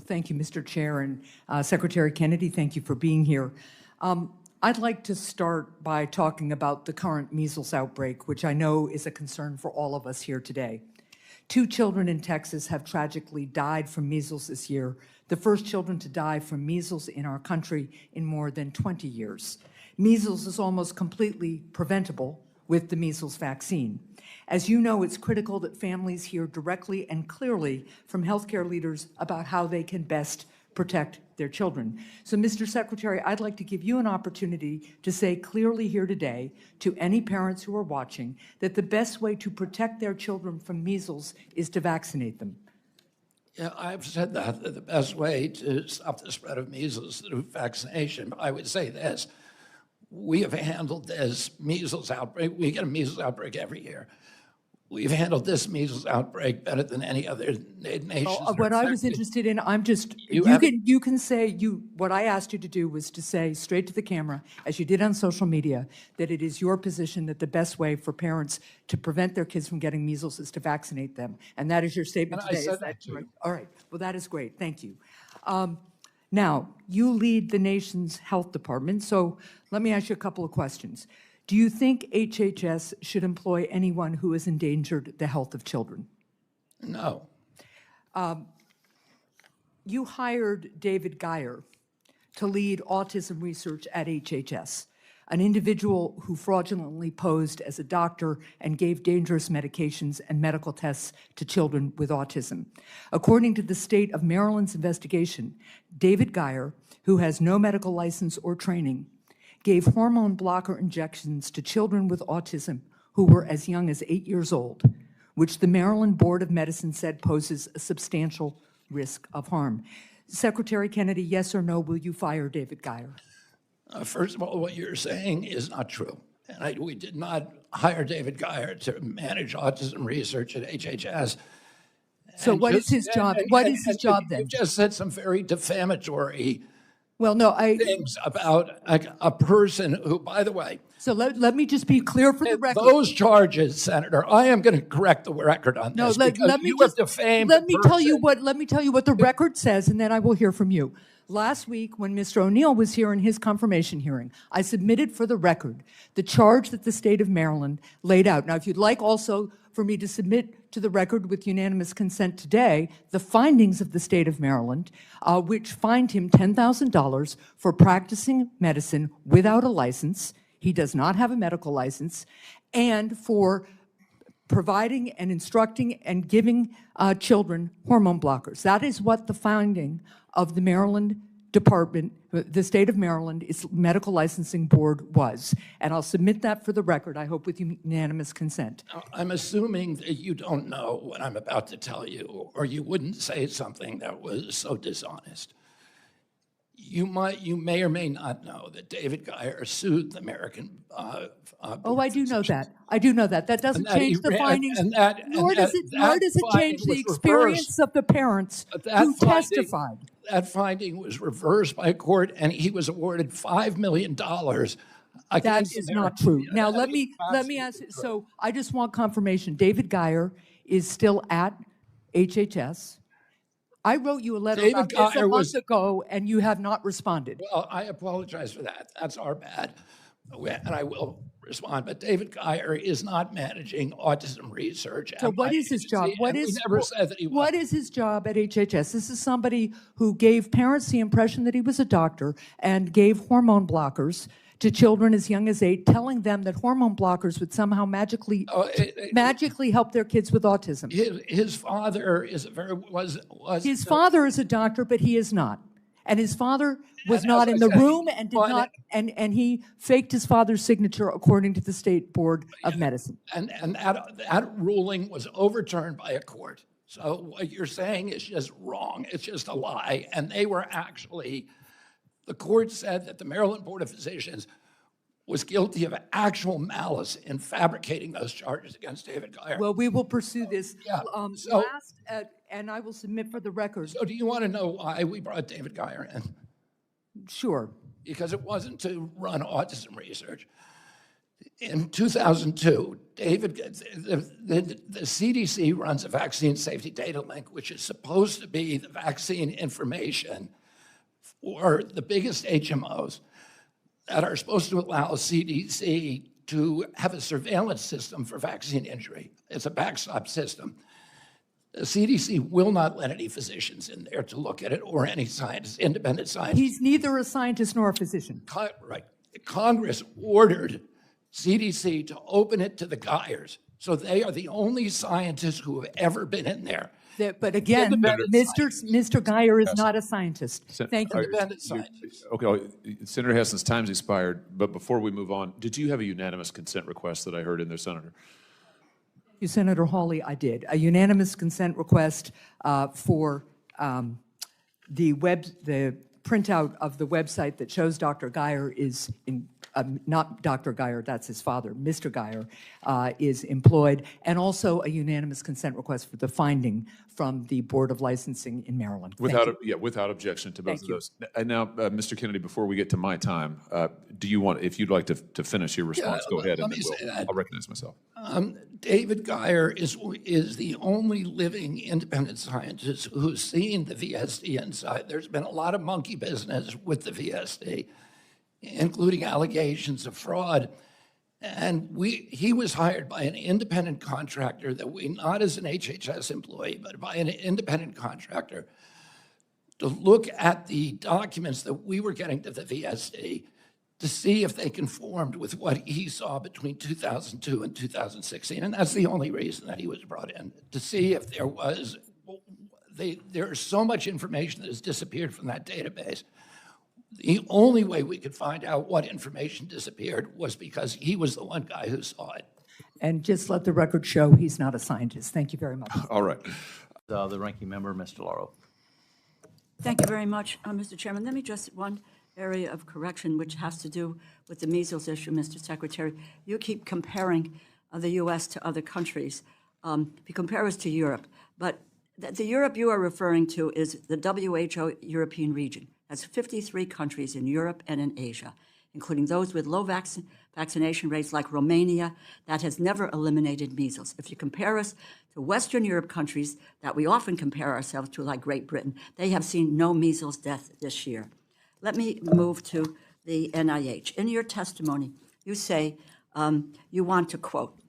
Thank you, Mr. Chair, and Secretary Kennedy, thank you for being here. I'd like to start by talking about the current measles outbreak, which I know is a concern for all of us here today. 2 children in Texas have tragically died from measles this year, the first children to die from measles in our country in more than 20 years. Measles is almost completely preventable with the measles vaccine. As you know, it's critical that families hear directly and clearly from healthcare leaders about how they can best protect their children. So, Mr. Secretary, I'd like to give you an opportunity to say clearly here today to any parents who are watching that the best way to protect their children from measles is to vaccinate them. Yeah, I've said that the best way to stop the spread of measles is through vaccination. But I would say this. We have handled this measles outbreak. We get a measles outbreak every year. We've handled this measles outbreak better than any other nation. What I was interested in, you can say, what I asked you to do was to say straight to the camera, as you did on social media, that it is your position that the best way for parents to prevent their kids from getting measles is to vaccinate them. And that is your statement today. I said that too. All right, well, that is great, thank you. Now, you lead the nation's health department, so let me ask you a couple of questions. Do you think HHS should employ anyone who has endangered the health of children? No. You hired David Geyer to lead autism research at HHS, an individual who fraudulently posed as a doctor and gave dangerous medications and medical tests to children with autism. According to the state of Maryland's investigation, David Geyer, who has no medical license or training, gave hormone blocker injections to children with autism who were as young as 8 years old, which the Maryland Board of Medicine said poses a substantial risk of harm. Secretary Kennedy, yes or no, will you fire David Geyer? First of all, what you're saying is not true. And we did not hire David Geyer to manage autism research at HHS. So what is his job? What is his job then? You just said some very defamatory things about a person who, by the way. So let me just be clear for the record. Those charges, Senator, I am going to correct the record on this. Let me tell you what the record says, and then I will hear from you. Last week, when Mr. O'Neill was here in his confirmation hearing, I submitted for the record the charge that the state of Maryland laid out. Now, if you'd like also for me to submit to the record with unanimous consent today the findings of the state of Maryland, which fined him $10,000 for practicing medicine without a license. He does not have a medical license, and for providing and instructing and giving children hormone blockers. That is what the finding of the Maryland Department, the state of Maryland, its medical licensing board was. And I'll submit that for the record, I hope with unanimous consent. I'm assuming that you don't know what I'm about to tell you, or you wouldn't say something that was so dishonest. You may or may not know that David Geyer sued the American I do know that. I do know that. That doesn't change the findings, nor does it change the experience of the parents who testified. That finding was reversed by a court, and he was awarded $5 million. That is not true. Now, let me ask you, so I just want confirmation. David Geyer is still at HHS. I wrote you a letter about this a month ago, and you have not responded. Well, I apologize for that. That's our bad, and I will respond. But David Geyer is not managing autism research. So what is his job? What is his job at HHS? This is somebody who gave parents the impression that he was a doctor and gave hormone blockers to children as young as 8, telling them that hormone blockers would somehow magically help their kids with autism. His father His father is a doctor, but he is not. And his father was not in the room and did not, and he faked his father's signature according to the State Board of Medicine. And that ruling was overturned by a court. So what you're saying is just wrong. It's just a lie. And they were actually, the court said that the Maryland Board of Physicians was guilty of actual malice in fabricating those charges against David Geyer. Well, we will pursue this. And I will submit for the record. So do you want to know why we brought David Geyer in? Sure. Because it wasn't to run autism research. In 2002, the CDC runs a vaccine safety data link, which is supposed to be the vaccine information for the biggest HMOs that are supposed to allow CDC to have a surveillance system for vaccine injury. It's a backstop system. The CDC will not let any physicians in there to look at it or any scientists, independent scientists. He's neither a scientist nor a physician. Right. Congress ordered CDC to open it to the Geyers. So they are the only scientists who have ever been in there. But again, Mr. Geyer is not a scientist. Thank you. Independent scientists. Okay, Senator Hassan's time's expired, but before we move on, did you have a unanimous consent request that I heard in there, Senator? Thank you, Senator Hawley. I did. A unanimous consent request for the printout of the website that shows Dr. Geyer is in. Not Dr. Geyer, that's his father, Mr. Geyer, is employed, and also a unanimous consent request for the finding from the Board of Licensing in Maryland. Without objection to both of those. And now, Mr. Kennedy, before we get to my time, do you want, if you'd like to finish your response, go ahead, and then I'll recognize myself. David Geyer is the only living independent scientist who's seen the VSD inside. There's been a lot of monkey business with the VSD, including allegations of fraud. And he was hired by an independent contractor not as an HHS employee, but by an independent contractor to look at the documents that we were getting to the VSD to see if they conformed with what he saw between 2002 and 2016. And that's the only reason that he was brought in, to see if there's so much information that has disappeared from that database. The only way we could find out what information disappeared was because he was the one guy who saw it. And just let the record show he's not a scientist. Thank you very much. All right. The ranking member, Mr. Lauro. Thank you very much, Mr. Chairman. Let me just one area of correction, which has to do with the measles issue, Mr. Secretary. You keep comparing the U.S. to other countries. You compare us to Europe, but the Europe you are referring to is the WHO European region. That's 53 countries in Europe and in Asia, including those with low vaccination rates like Romania, that has never eliminated measles. If you compare us to Western Europe countries that we often compare ourselves to, like Great Britain, they have seen no measles death this year. Let me move to the NIH. In your testimony, you say you want to quote,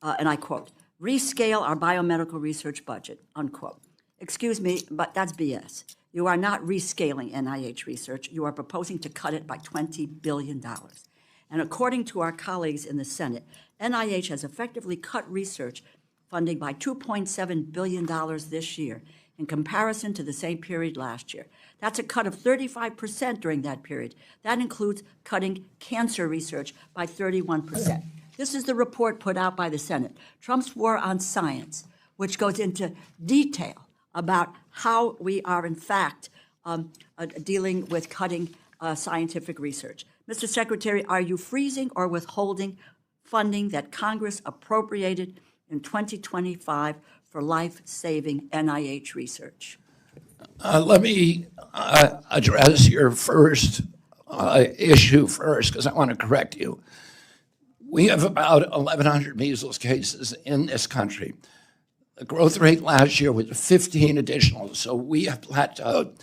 and I quote, rescale our biomedical research budget, unquote. Excuse me, but that's BS. You are not rescaling NIH research. You are proposing to cut it by $20 billion. And according to our colleagues in the Senate, NIH has effectively cut research funding by $2.7 billion this year in comparison to the same period last year. That's a cut of 35% during that period. That includes cutting cancer research by 31%. This is the report put out by the Senate, Trump's War on Science, which goes into detail about how we are, in fact, dealing with cutting scientific research. Mr. Secretary, are you freezing or withholding funding that Congress appropriated in 2025 for life-saving NIH research? Let me address your first issue first, because I want to correct you. We have about 1,100 measles cases in this country. The growth rate last year was 15 additional, so we have plateaued.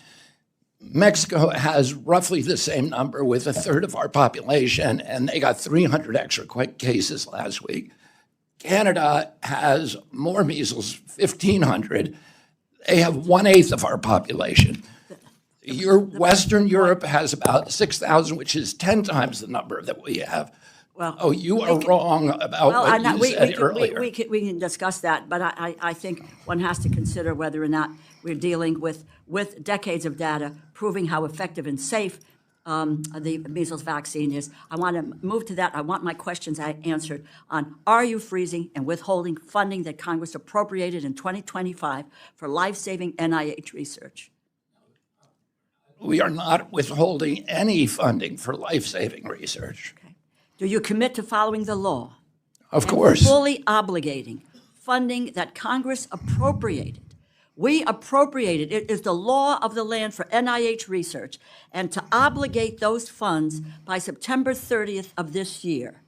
Mexico has roughly the same number with a third of our population, and they got 300 extra cases last week. Canada has more measles, 1,500. They have 1/8 of our population. Western Europe has about 6,000, which is 10 times the number that we have. Well, you are wrong about what you said earlier. We can discuss that, but I think one has to consider whether or not we're dealing with decades of data proving how effective and safe the measles vaccine is. I want to move to that. I want my questions answered on, are you freezing and withholding funding that Congress appropriated in 2025 for life-saving NIH research? We are not withholding any funding for life-saving research. Okay. Do you commit to following the law? Of course. Fully obligating funding that Congress appropriated. We appropriated, it is the law of the land for NIH research, and to obligate those funds by September 30th of this year.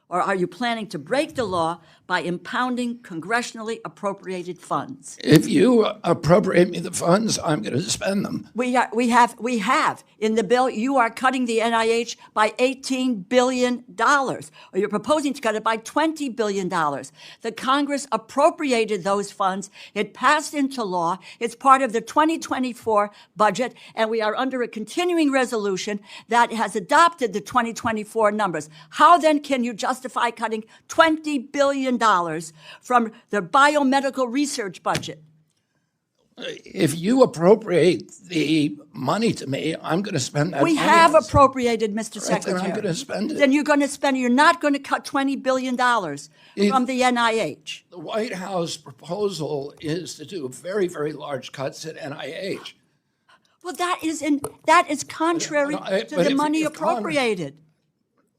or are you planning to break the law by impounding congressionally appropriated funds? If you appropriate me the funds, I'm going to spend them. We have. In the bill, you are cutting the NIH by $18 billion, or you're proposing to cut it by $20 billion. The Congress appropriated those funds. It passed into law. It's part of the 2024 budget, and we are under a continuing resolution that has adopted the 2024 numbers. How then can you justify cutting $20 billion from the biomedical research budget? If you appropriate the money to me, I'm going to spend that money. We have appropriated, Mr. Secretary. Then I'm going to spend it. Then you're going to spend, you're not going to cut $20 billion from the NIH. The White House proposal is to do very, very large cuts at NIH. Well, that is contrary to the money appropriated.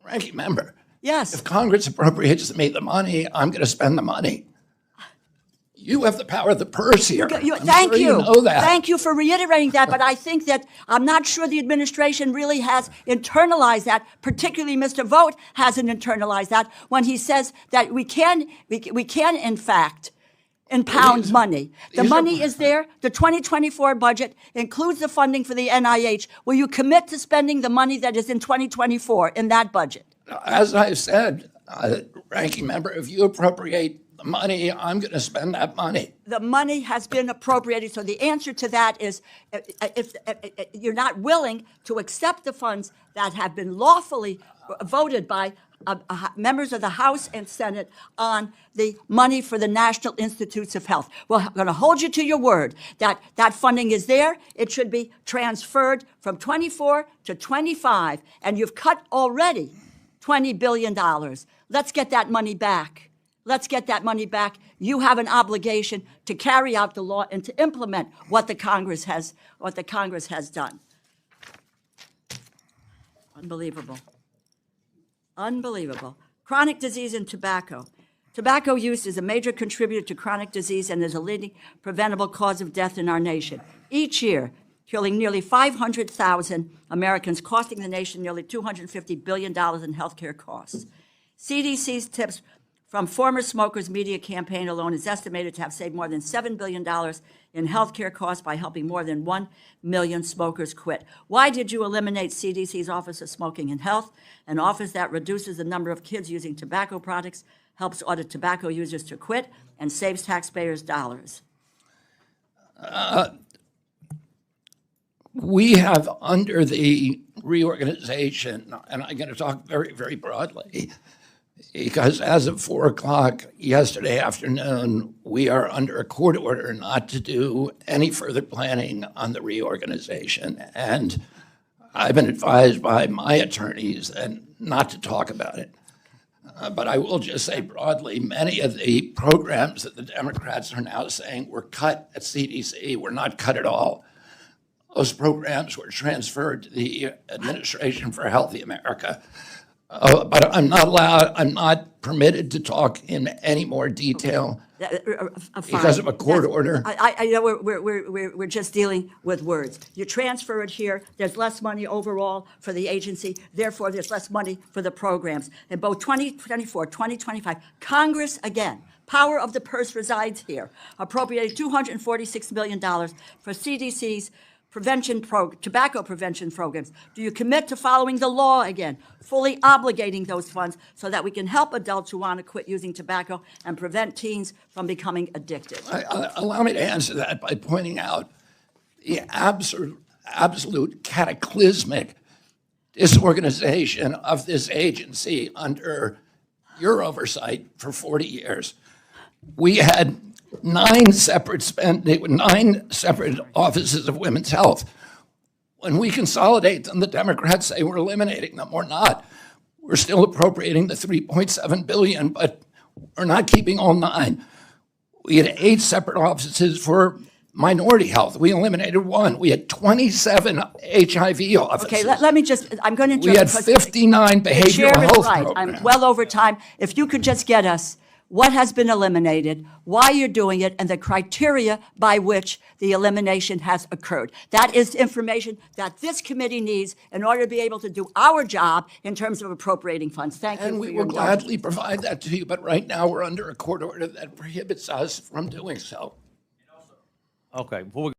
Ranking member. Yes. If Congress appropriates me the money, I'm going to spend the money. You have the power of the purse here. Thank you. You know that. Thank you for reiterating that, but I think that I'm not sure the administration really has internalized that, particularly Mr. Vogt hasn't internalized that when he says that we can in fact, impound money. The money is there. The 2024 budget includes the funding for the NIH. Will you commit to spending the money that is in 2024 in that budget? As I said, ranking member, if you appropriate the money, I'm going to spend that money. The money has been appropriated. So the answer to that is if you're not willing to accept the funds that have been lawfully voted by members of the House and Senate on the money for the National Institutes of Health. Well, I'm going to hold you to your word that that funding is there. It should be transferred from 24 to 25, and you've cut already $20 billion. Let's get that money back. Let's get that money back. You have an obligation to carry out the law and to implement what the Congress has done. Unbelievable. Unbelievable. Chronic disease and tobacco. Tobacco use is a major contributor to chronic disease and is a leading preventable cause of death in our nation. Each year, killing nearly 500,000 Americans, costing the nation nearly $250 billion in healthcare costs. CDC's tips from former smokers' media campaign alone is estimated to have saved more than $7 billion in healthcare costs by helping more than 1 million smokers quit. Why did you eliminate CDC's Office of Smoking and Health, an office that reduces the number of kids using tobacco products, helps audit tobacco users to quit, and saves taxpayers dollars? We have, under the reorganization, and I'm going to talk very, very broadly, because as of 4 o'clock yesterday afternoon, we are under a court order not to do any further planning on the reorganization. And I've been advised by my attorneys and not to talk about it. But I will just say broadly, many of the programs that the Democrats are now saying were cut at CDC were not cut at all. Those programs were transferred to the Administration for Healthy America. But I'm not permitted to talk in any more detail because of a court order. I know we're just dealing with words. You transfer it here, there's less money overall for the agency, therefore there's less money for the programs. In both 2024, 2025, Congress, again, power of the purse resides here, appropriated $246 million for CDC's tobacco prevention programs. Do you commit to following the law again, fully obligating those funds so that we can help adults who want to quit using tobacco and prevent teens from becoming addicted? Allow me to answer that by pointing out the absolute cataclysmic disorganization of this agency under your oversight for 40 years. We had 9 separate offices of women's health. When we consolidate them, the Democrats say we're eliminating them. We're not. We're still appropriating the $3.7 billion, but we're not keeping all 9. We had 8 separate offices for minority health. We eliminated 1. We had 27 HIV offices. Okay, let me just, I'm going to We had 59 behavioral health programs. I'm well over time. If you could just get us what has been eliminated, why you're doing it, and the criteria by which the elimination has occurred. That is information that this committee needs in order to be able to do our job in terms of appropriating funds. Thank you And for we your will indulgence. gladly provide that to you, but right now we're under a court order that prohibits us from doing so. Okay, before we